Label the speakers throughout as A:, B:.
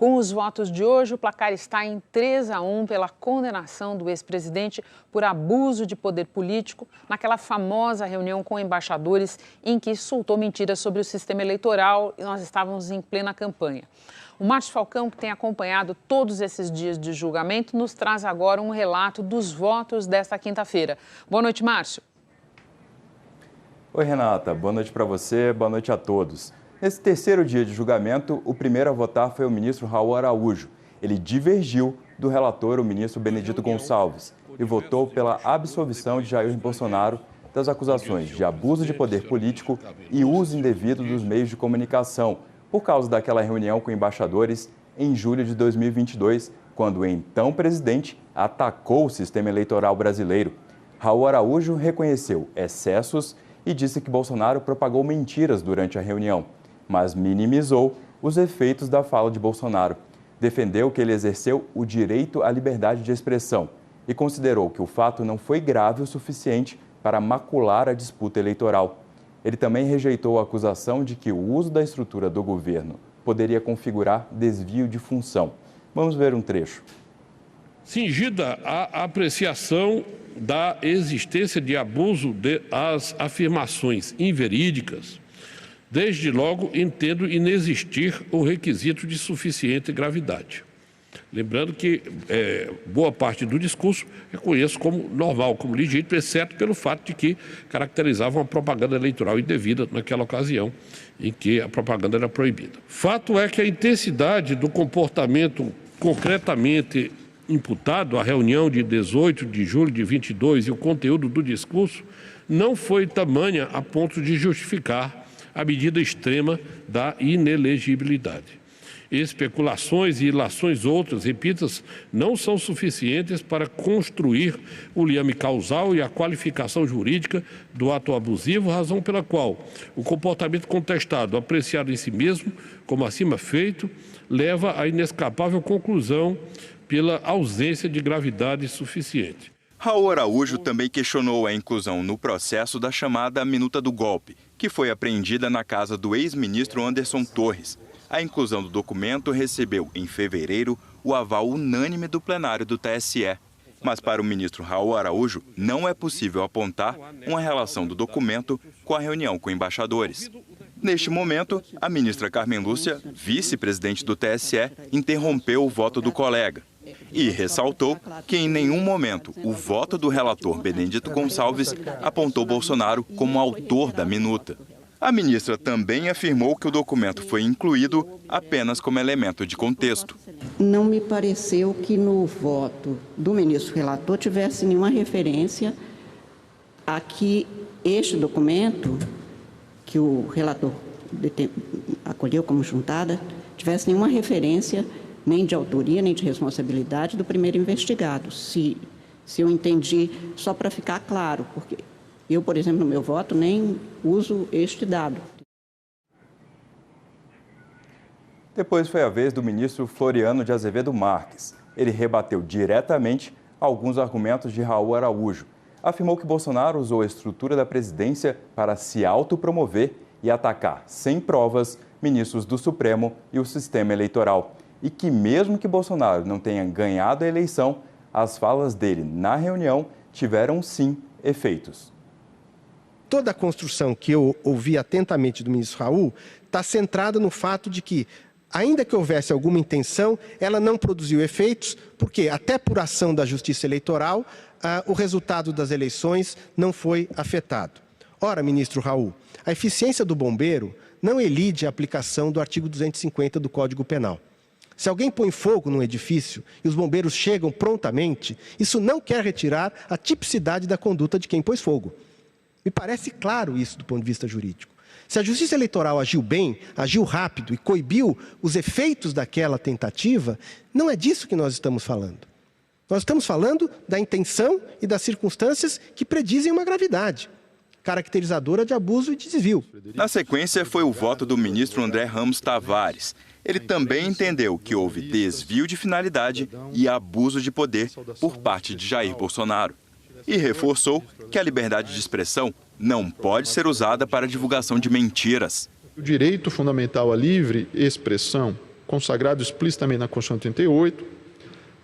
A: Com os votos de hoje, o placar está em 3-1 pela condenação do ex-presidente por abuso de poder político naquela famosa reunião com embaixadores em que soltou mentiras sobre o sistema eleitoral e nós estávamos em plena campanha. O Márcio Falcão, que tem acompanhado todos esses dias de julgamento, nos traz agora um relato dos votos desta quinta-feira. Boa noite, Márcio.
B: Oi, Renata. Boa noite para você, boa noite a todos. Nesse terceiro dia de julgamento, o primeiro a votar foi o ministro Raul Araújo. Ele divergiu do relator, o ministro Benedito Gonçalves, e votou pela absolvição de Jair Bolsonaro das acusações de abuso de poder político e uso indevido dos meios de comunicação, por causa daquela reunião com embaixadores em julho de 2022, quando o então presidente atacou o sistema eleitoral brasileiro. Raul Araújo reconheceu excessos e disse que Bolsonaro propagou mentiras durante a reunião, mas minimizou os efeitos da fala de Bolsonaro. Defendeu que ele exerceu o direito à liberdade de expressão e considerou que o fato não foi grave o suficiente para macular a disputa eleitoral. Ele também rejeitou a acusação de que o uso da estrutura do governo poderia configurar desvio de função. Vamos ver um trecho.
C: Cingida a apreciação da existência de abuso das afirmações inverídicas, desde logo entendo inexistir o requisito de suficiente gravidade. Lembrando que boa parte do discurso reconheço como normal, como legítimo, exceto pelo fato de que caracterizava uma propaganda eleitoral indevida naquela ocasião em que a propaganda era proibida. Fato é que a intensidade do comportamento concretamente imputado à reunião de 18 de julho de 22 e o conteúdo do discurso não foi tamanha a ponto de justificar a medida extrema da inelegibilidade. Especulações e ilações outras, repito, não são suficientes para construir o liame causal e a qualificação jurídica do ato abusivo, razão pela qual o comportamento contestado, apreciado em si mesmo, como acima feito, leva à inescapável conclusão pela ausência de gravidade suficiente.
B: Raul Araújo também questionou a inclusão no processo da chamada Minuta do Golpe, que foi apreendida na casa do ex-ministro Anderson Torres. A inclusão do documento recebeu, em fevereiro, o aval unânime do plenário do TSE. Mas para o ministro Raul Araújo, não é possível apontar uma relação do documento com a reunião com embaixadores. Neste momento, a ministra Carmen Lúcia, vice-presidente do TSE, interrompeu o voto do colega e ressaltou que em nenhum momento o voto do relator Benedito Gonçalves apontou Bolsonaro como autor da minuta. A ministra também afirmou que o documento foi incluído apenas como elemento de contexto.
D: Não me pareceu que no voto do ministro relator tivesse nenhuma referência a que este documento, que o relator acolheu como juntada, tivesse nenhuma referência nem de autoria, nem de responsabilidade do primeiro investigado. Se eu entendi, só para ficar claro, porque eu, por exemplo, no meu voto, nem uso este dado.
B: Depois foi a vez do ministro Floriano de Azevedo Marques. Ele rebateu diretamente alguns argumentos de Raul Araújo. Afirmou que Bolsonaro usou a estrutura da presidência para se autopromover e atacar, sem provas, ministros do Supremo e o sistema eleitoral. E que mesmo que Bolsonaro não tenha ganhado a eleição, as falas dele na reunião tiveram, sim, efeitos.
E: Toda a construção que eu ouvi atentamente do ministro Raul está centrada no fato de que, ainda que houvesse alguma intenção, ela não produziu efeitos, porque até por ação da Justiça Eleitoral, o resultado das eleições não foi afetado. Ora, ministro Raul, a eficiência do bombeiro não elide a aplicação do artigo 250 do Código Penal. Se alguém põe fogo num edifício e os bombeiros chegam prontamente, isso não quer retirar a tipicidade da conduta de quem pôs fogo. Me parece claro isso do ponto de vista jurídico. Se a Justiça Eleitoral agiu bem, agiu rápido e coibiu os efeitos daquela tentativa, não é disso que nós estamos falando. Nós estamos falando da intenção e das circunstâncias que predizem uma gravidade caracterizadora de abuso e de desvio.
B: Na sequência, foi o voto do ministro André Ramos Tavares. Ele também entendeu que houve desvio de finalidade e abuso de poder por parte de Jair Bolsonaro. E reforçou que a liberdade de expressão não pode ser usada para a divulgação de mentiras.
F: O direito fundamental à livre expressão consagrado explicitamente na Constituição de 88,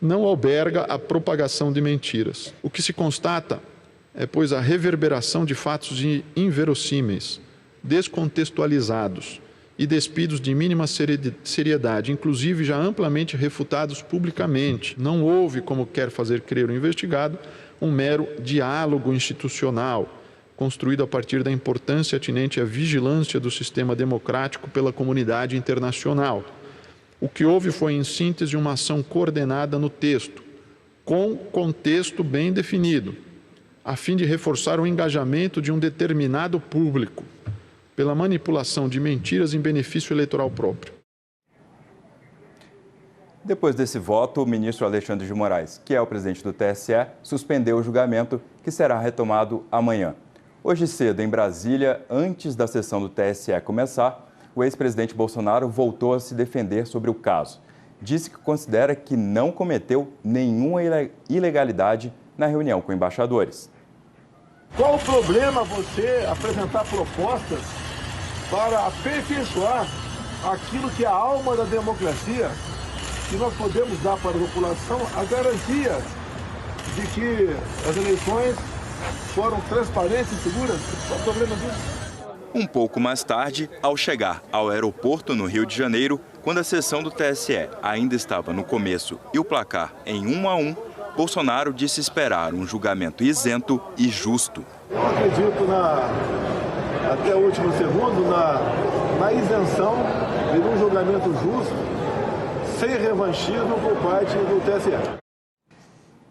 F: não alberga a propagação de mentiras. O que se constata é, pois, a reverberação de fatos inverossímeis, descontextualizados e despidos de mínima seriedade, inclusive já amplamente refutados publicamente. Não houve, como quer fazer crer o investigado, um mero diálogo institucional, construído a partir da importância atinente à vigilância do sistema democrático pela comunidade internacional. O que houve foi, em síntese, uma ação coordenada no texto, com contexto bem definido, a fim de reforçar o engajamento de um determinado público pela manipulação de mentiras em benefício eleitoral próprio.
B: Depois desse voto, o ministro Alexandre de Moraes, que é o presidente do TSE, suspendeu o julgamento, que será retomado amanhã. Hoje cedo, em Brasília, antes da sessão do TSE começar, o ex-presidente Bolsonaro voltou a se defender sobre o caso. Disse que considera que não cometeu nenhuma ilegalidade na reunião com embaixadores.
G: Qual o problema você apresentar propostas para aperfeiçoar aquilo que é a alma da democracia, que nós podemos dar para a população a garantia de que as eleições foram transparentes e seguras? Qual o problema disso?
B: Um pouco mais tarde, ao chegar ao aeroporto no Rio de Janeiro, quando a sessão do TSE ainda estava no começo e o placar em 1-1, Bolsonaro disse esperar um julgamento isento e justo.
G: Eu acredito até o último segundo na isenção de um julgamento justo, sem revanchismo por parte do TSE.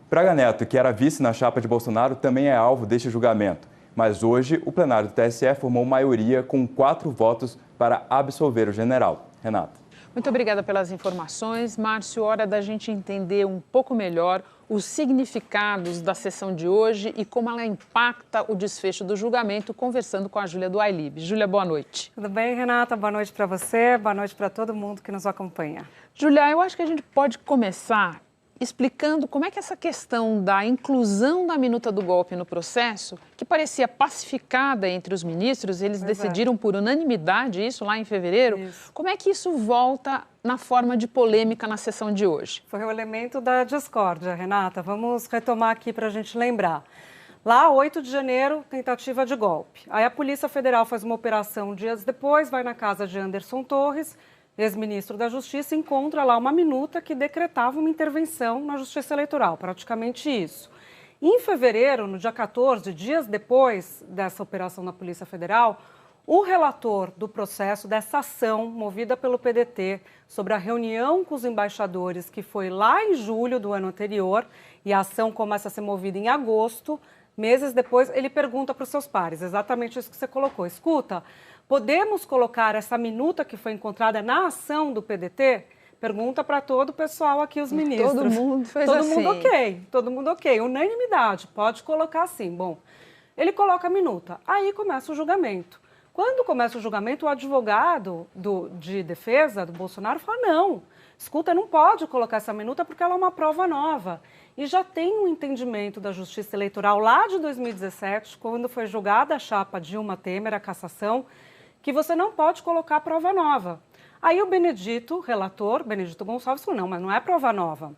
B: Braga Neto, que era vice na chapa de Bolsonaro, também é alvo deste julgamento. Mas hoje, o plenário do TSE formou maioria com 4 votos para absolver o general. Renata.
A: Muito obrigada pelas informações. Márcio, hora da gente entender um pouco melhor os significados da sessão de hoje e como ela impacta o desfecho do julgamento, conversando com a Júlia do iLib. Júlia, boa noite.
H: Tudo bem, Renata? Boa noite para você, boa noite para todo mundo que nos acompanha.
A: Júlia, eu acho que a gente pode começar explicando como é que essa questão da inclusão da minuta do golpe no processo, que parecia pacificada entre os ministros, eles decidiram por unanimidade isso lá em fevereiro, como é que isso volta na forma de polêmica na sessão de hoje?
H: Foi o elemento da discórdia, Renata. Vamos retomar aqui para a gente lembrar. Lá, 8 de janeiro, tentativa de golpe. Aí a Polícia Federal faz uma operação dias depois, vai na casa de Anderson Torres, ex-ministro da Justiça, encontra lá uma minuta que decretava uma intervenção na Justiça Eleitoral, praticamente isso. Em fevereiro, no dia 14, dias depois dessa operação da Polícia Federal, o relator do processo, dessa ação movida pelo PDT sobre a reunião com os embaixadores, que foi lá em julho do ano anterior, e a ação começa a ser movida em agosto, meses depois, ele pergunta para os seus pares, exatamente isso que você colocou. Escuta, podemos colocar essa minuta que foi encontrada na ação do PDT? Pergunta para todo o pessoal aqui, os ministros.
A: Todo mundo fez
H: todo
A: assim.
H: Todo mundo ok. Unanimidade, pode colocar assim. Bom, ele coloca a minuta, aí começa o julgamento. Quando começa o julgamento, o advogado de defesa do Bolsonaro fala, não, escuta, não pode colocar essa minuta porque ela é uma prova nova. E já tem um entendimento da Justiça Eleitoral lá de 2017, quando foi julgada a chapa Dilma Temer, a cassação, que você não pode colocar prova nova. Aí o Benedito, relator, Benedito Gonçalves, falou, não, mas não é prova nova.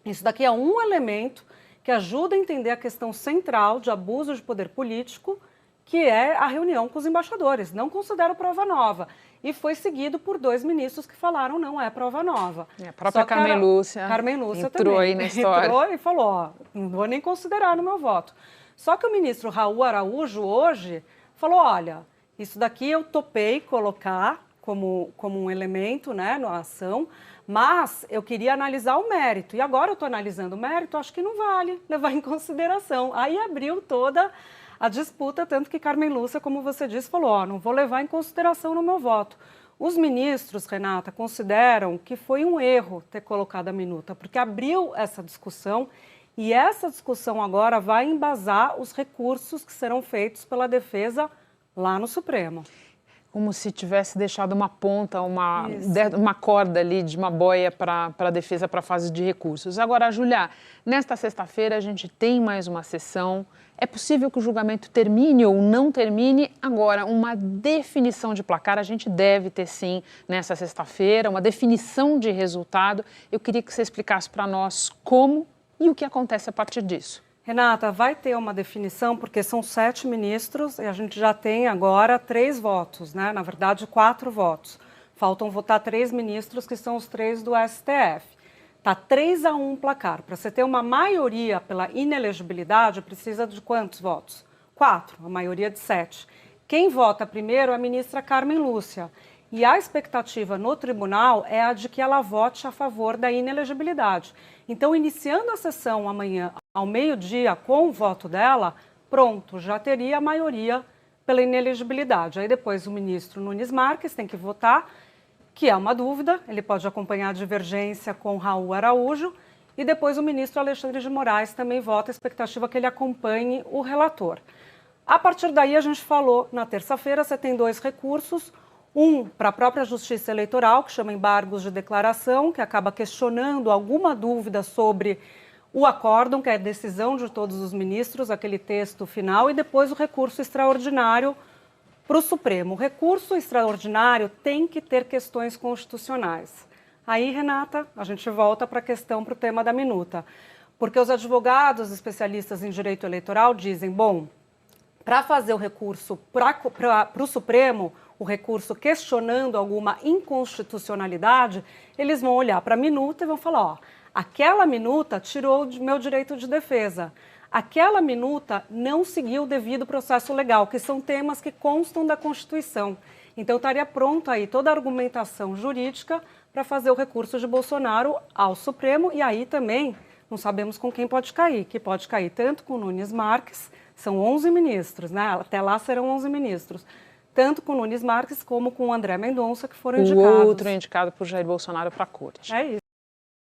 H: Isso daqui é um elemento que ajuda a entender a questão central de abuso de poder político, que é a reunião com os embaixadores. Não considero prova nova. E foi seguido por 2 ministros que falaram, não é prova nova.
A: A própria Carmen Lúcia entrou aí na história.
H: Entrou e falou, ó, não vou nem considerar no meu voto. Só que o ministro Raul Araújo hoje falou, olha, isso daqui eu topei colocar como um elemento, né, na ação, mas eu queria analisar o mérito. E agora eu estou analisando o mérito, acho que não vale levar em consideração. Aí abriu toda a disputa, tanto que Carmen Lúcia, como você disse, falou, ó, não vou levar em consideração no meu voto. Os ministros, Renata, consideram que foi um erro ter colocado a minuta, porque abriu essa discussão e essa discussão agora vai embasar os recursos que serão feitos pela defesa lá no Supremo.
A: Como se tivesse deixado uma ponta, uma corda ali de uma boia para a defesa para a fase de recursos. Agora, Júlia, nesta sexta-feira a gente tem mais uma sessão. É possível que o julgamento termine ou não termine. Agora, uma definição de placar a gente deve ter sim nessa sexta-feira, uma definição de resultado. Eu queria que você explicasse para nós como e o que acontece a partir disso.
H: Renata, vai ter uma definição porque são 7 ministros e a gente já tem agora 3 votos, né? Na verdade, 4 votos. Faltam votar 3 ministros, que são os 3 do STF. Está 3-1 placar. Para você ter uma maioria pela inelegibilidade, precisa de quantos votos? 4, a maioria de 7. Quem vota primeiro é a ministra Carmen Lúcia. E a expectativa no tribunal é a de que ela vote a favor da inelegibilidade. Então, iniciando a sessão amanhã ao meio-dia com o voto dela, pronto, já teria a maioria pela inelegibilidade. Aí depois o ministro Nunes Marques tem que votar, que é uma dúvida, ele pode acompanhar a divergência com Raul Araújo, e depois o ministro Alexandre de Moraes também vota, a expectativa que ele acompanhe o relator. A partir daí, a gente falou, na terça-feira, você tem 2 recursos, um para a própria Justiça Eleitoral, que chama embargos de declaração, que acaba questionando alguma dúvida sobre o acórdão, que é a decisão de todos os ministros, aquele texto final, e depois o recurso extraordinário para o Supremo. O recurso extraordinário tem que ter questões constitucionais. Aí, Renata, a gente volta para a questão, para o tema da minuta. Porque os advogados especialistas em direito eleitoral dizem, bom, para fazer o recurso para o Supremo, o recurso questionando alguma inconstitucionalidade, eles vão olhar para a minuta e vão falar, ó, aquela minuta tirou o meu direito de defesa. Aquela minuta não seguiu o devido processo legal, que são temas que constam da Constituição. Então, estaria pronto aí toda a argumentação jurídica para fazer o recurso de Bolsonaro ao Supremo. E aí também não sabemos com quem pode cair, que pode cair tanto com Nunes Marques, são 11 ministros, né? Até lá serão 11 ministros. Tanto com Nunes Marques como com André Mendonça, que foram indicados.
A: O outro indicado por Jair Bolsonaro para a corte.
H: É isso.